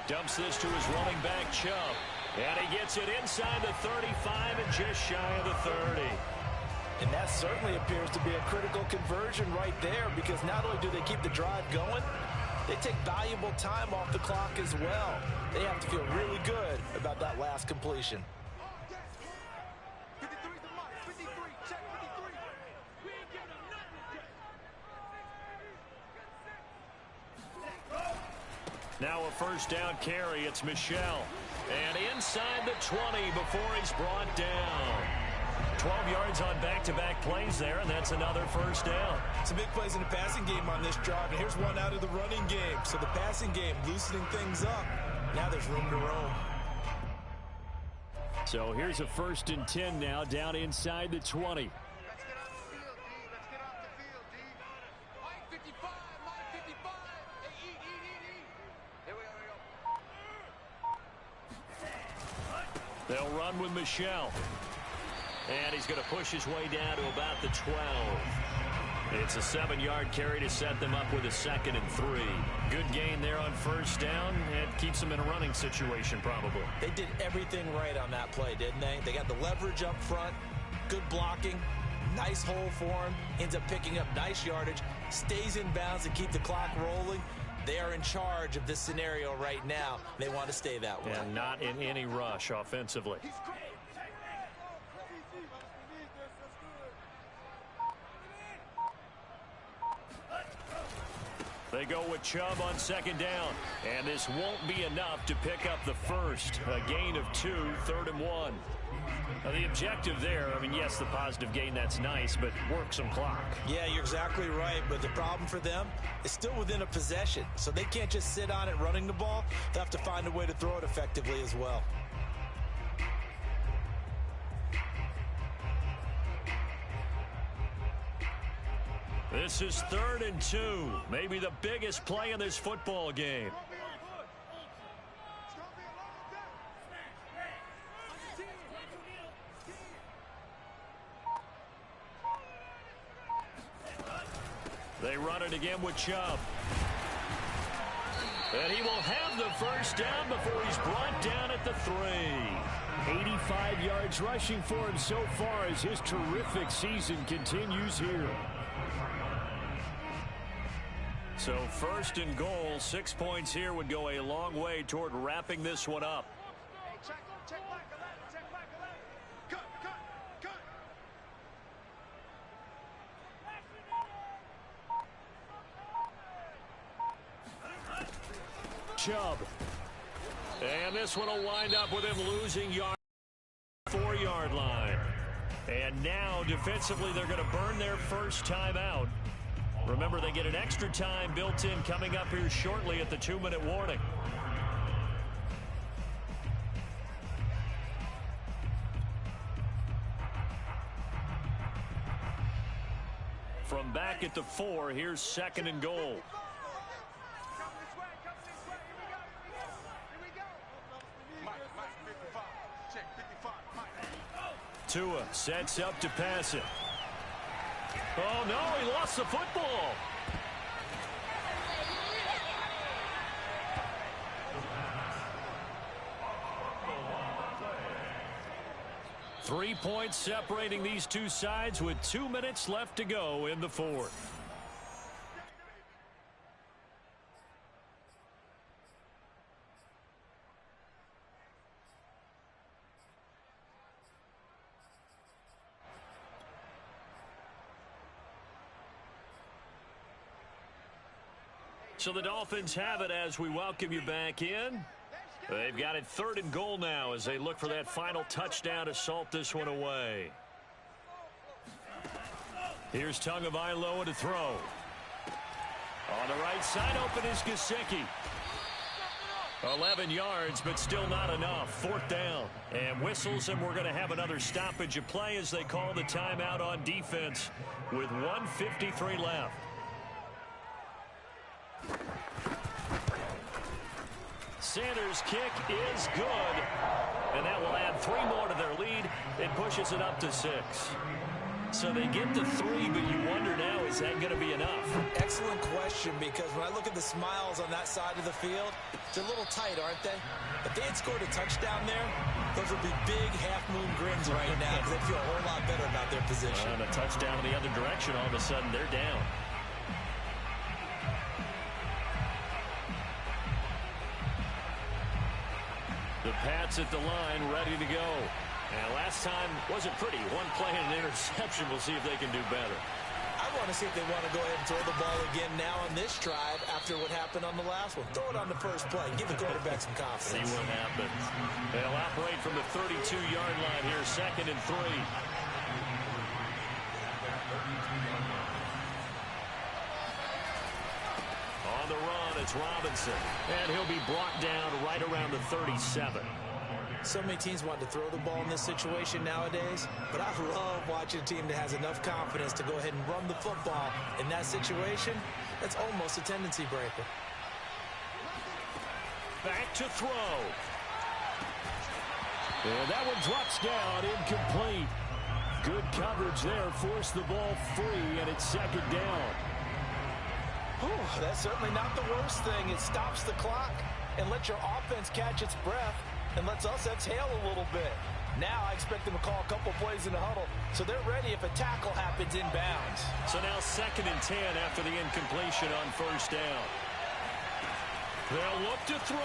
Dumps this to his running back, Chubb. And he gets it inside the 35 and just shy of the 30. And that certainly appears to be a critical conversion right there, because not only do they keep the drive going, they take valuable time off the clock as well. They have to feel really good about that last completion. Now a 1st down carry. It's Michel. And inside the 20 before he's brought down. 12 yards on back-to-back plays there, and that's another 1st down. Some big plays in the passing game on this drive, and here's one out of the running game. So the passing game loosening things up. Now there's room to roam. So here's a 1st and 10 now, down inside the 20. They'll run with Michel. And he's going to push his way down to about the 12. It's a 7-yard carry to set them up with a 2nd and 3. Good gain there on 1st down. It keeps them in a running situation probably. They did everything right on that play, didn't they? They got the leverage up front, good blocking, nice hole for him, ends up picking up nice yardage, stays in bounds to keep the clock rolling. They are in charge of this scenario right now. They want to stay that way. And not in any rush offensively. They go with Chubb on 2nd down. And this won't be enough to pick up the 1st. A gain of 2, 3rd and 1. Now the objective there, I mean, yes, the positive gain, that's nice, but work some clock. Yeah, you're exactly right, but the problem for them is still within a possession, so they can't just sit on it running the ball. They have to find a way to throw it effectively as well. This is 3rd and 2, maybe the biggest play in this football game. They run it again with Chubb. And he will have the 1st down before he's brought down at the 3. 85 yards rushing for him so far as his terrific season continues here. So 1st and goal, 6 points here would go a long way toward wrapping this one up. Chubb. And this one will wind up with him losing yard 4-yard line. And now defensively they're going to burn their 1st time out. Remember, they get an extra time built in coming up here shortly at the 2-minute warning. from back at the 4. Here's 2nd and goal. Tua sets up to pass it. Oh, no, he lost the football. Three points separating these two sides with 2 minutes left to go in the 4th. So the Dolphins have it as we welcome you back in. They've got it 3rd and goal now as they look for that final touchdown to salt this one away. Here's Tagovailoa to throw. On the right side, open is Gesicki. 11 yards, but still not enough. 4th down. And whistles, and we're going to have another stoppage of play as they call the timeout on defense with 1:53 left. Sanders' kick is good, and that will add 3 more to their lead. It pushes it up to 6. So they get to 3, but you wonder now, is that going to be enough? Excellent question, because when I look at the smiles on that side of the field, they're a little tight, aren't they? If they had scored a touchdown there, those would be big half-moon grins right now because they'd feel a whole lot better about their position. And a touchdown in the other direction, all of a sudden they're down. The Pats at the line, ready to go. And last time wasn't pretty. One play and an interception. We'll see if they can do better. I want to see if they want to go ahead and throw the ball again now on this drive after what happened on the last one. Throw it on the first play. Give the quarterback some confidence. See what happens. They'll operate from the 32-yard line here, 2nd and 3. On the run, it's Robinson. And he'll be brought down right around the 37. So many teams want to throw the ball in this situation nowadays, but I love watching a team that has enough confidence to go ahead and run the football in that situation. That's almost a tendency breaker. Back to throw. And that one drops down, incomplete. Good coverage there, forced the ball free, and it's 2nd down. Whew, that's certainly not the worst thing. It stops the clock and lets your offense catch its breath and lets us exhale a little bit. Now I expect them to call a couple plays in the huddle, so they're ready if a tackle happens inbounds. So now 2nd and 10 after the incompletion on 1st down. They'll look to throw.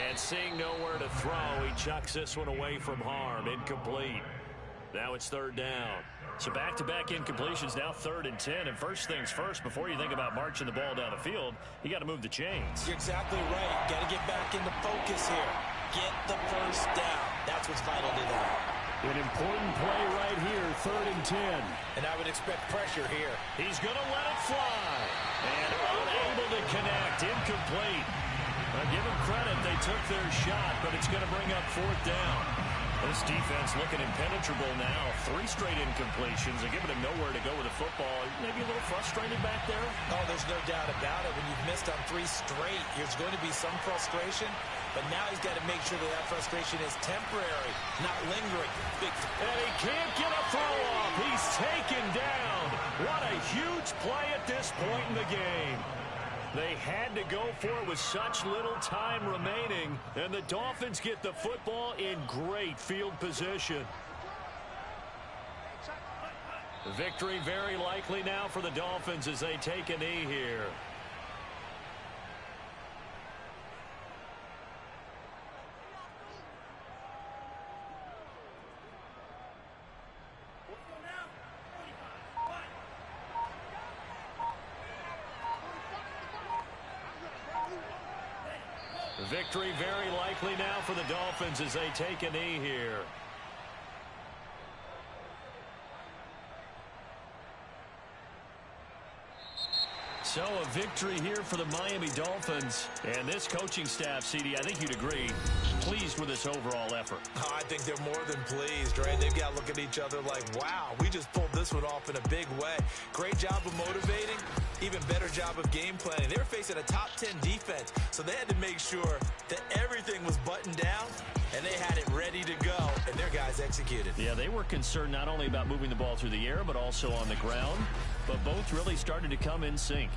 And seeing nowhere to throw, he chucks this one away from harm. Incomplete. Now it's 3rd down. So back-to-back incompletions, now 3rd and 10. And first things first, before you think about marching the ball down the field, you got to move the chains. You're exactly right. Got to get back into focus here. Get the first down. That's what's vital to that. An important play right here, 3rd and 10. And I would expect pressure here. He's going to let it fly. And unable to connect. Incomplete. Give them credit. They took their shot, but it's going to bring up 4th down. This defense looking impenetrable now. 3 straight incompletions. They're giving him nowhere to go with the football. Maybe a little frustrated back there? Oh, there's no doubt about it. When you've missed on 3 straight, there's going to be some frustration. But now he's got to make sure that frustration is temporary, not lingering. And he can't get a throw off. He's taken down. What a huge play at this point in the game. They had to go for it with such little time remaining, and the Dolphins get the football in great field position. Victory very likely now for the Dolphins as they take a knee here. Victory very likely now for the Dolphins as they take a knee here. So a victory here for the Miami Dolphins. And this coaching staff, CD, I think you'd agree, pleased with this overall effort. Oh, I think they're more than pleased, right? They've got to look at each other like, wow, we just pulled this one off in a big way. Great job of motivating, even better job of game planning. They were facing a top 10 defense, so they had to make sure that everything was buttoned down, and they had it ready to go, and their guys executed. Yeah, they were concerned not only about moving the ball through the air, but also on the ground. But both really started to come in sync.